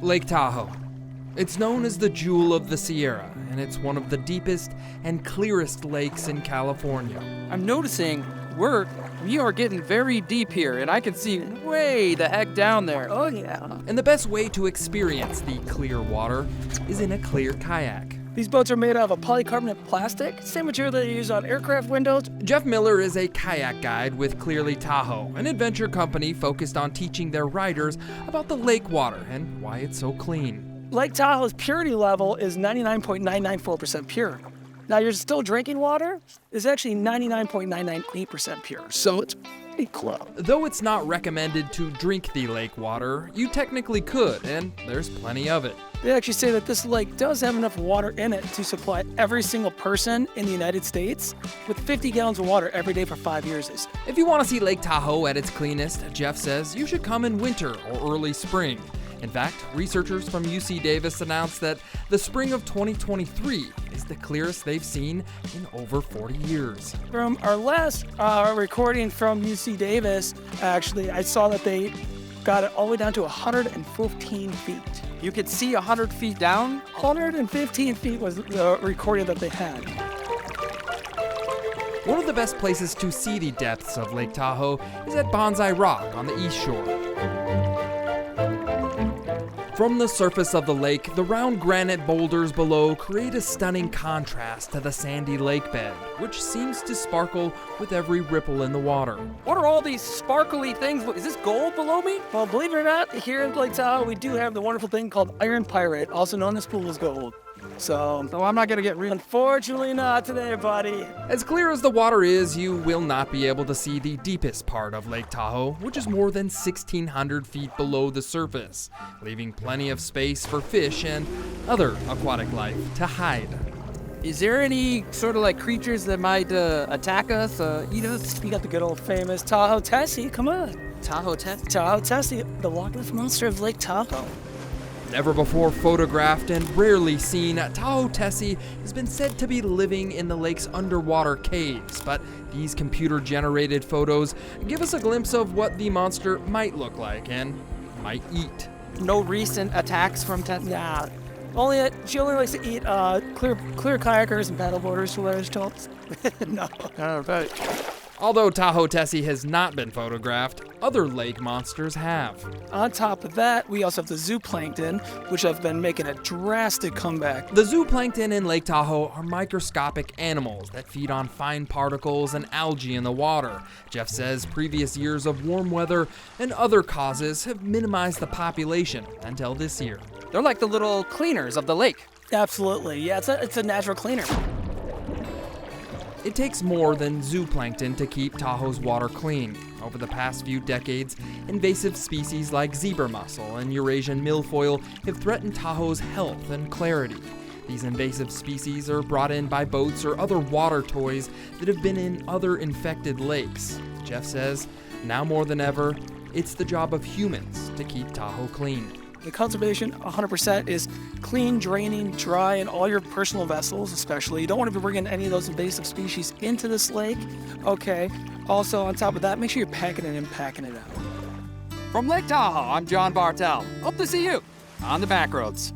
Lake Tahoe. It's known as the Jewel of the Sierra, and it's one of the deepest and clearest lakes in California. I'm noticing we are getting very deep here, and I can see way the heck down there. Oh, yeah. And the best way to experience the clear water is in a clear kayak. These boats are made out of a polycarbonate plastic, same material that you use on aircraft windows. Jeff Miller is a kayak guide with Clearly Tahoe, an adventure company focused on teaching their riders about the lake water and why it's so clean. Lake Tahoe's purity level is 99.994% pure. Now, your still drinking water is actually 99.998% pure, so it's pretty close. Though it's not recommended to drink the lake water, you technically could, and there's plenty of it. They actually say that this lake does have enough water in it to supply every single person in the United States with 50 gallons of water every day for 5 years. If you want to see Lake Tahoe at its cleanest, Jeff says you should come in winter or early spring. In fact, researchers from UC Davis announced that the spring of 2023 is the clearest they've seen in over 40 years. From our last recording from UC Davis, actually, I saw that they got it all the way down to 115 feet. You could see 100 feet down? 115 feet was the recording that they had. One of the best places to see the depths of Lake Tahoe is at Bonsai Rock on the east shore. From the surface of the lake, the round granite boulders below create a stunning contrast to the sandy lake bed, which seems to sparkle with every ripple in the water. What are all these sparkly things? Is this gold below me? Well, believe it or not, here in Lake Tahoe, we do have the wonderful thing called Iron Pirate, also known as fool's gold. So I'm not gonna get real. Unfortunately not today, buddy. As clear as the water is, you will not be able to see the deepest part of Lake Tahoe, which is more than 1,600 feet below the surface, leaving plenty of space for fish and other aquatic life to hide. Is there any sort of like creatures that might attack us, eat us? You got the good old famous Tahoe Tessie, come on. Tahoe Tessie? Tahoe Tessie, the Loch Ness Monster of Lake Tahoe. Never before photographed and rarely seen, Tahoe Tessie has been said to be living in the lake's underwater caves, but these computer-generated photos give us a glimpse of what the monster might look like and might eat. No recent attacks from Tessie? Nah. She only likes to eat clear kayakers and paddleboarders, who I was told. No. All right. Although Tahoe Tessie has not been photographed, other lake monsters have. On top of that, we also have the zooplankton, which have been making a drastic comeback. The zooplankton in Lake Tahoe are microscopic animals that feed on fine particles and algae in the water. Jeff says previous years of warm weather and other causes have minimized the population until this year. They're like the little cleaners of the lake. Absolutely, yeah, it's a natural cleaner. It takes more than zooplankton to keep Tahoe's water clean. Over the past few decades, invasive species like zebra mussel and Eurasian milfoil have threatened Tahoe's health and clarity. These invasive species are brought in by boats or other water toys that have been in other infected lakes. Jeff says, now more than ever, it's the job of humans to keep Tahoe clean. The conservation 100% is clean, draining, dry, and all your personal vessels especially. You don't want to be bringing any of those invasive species into this lake. Okay. Also, on top of that, make sure you're packing it in, packing it out. From Lake Tahoe, I'm John Bartell. Hope to see you on the Backroads.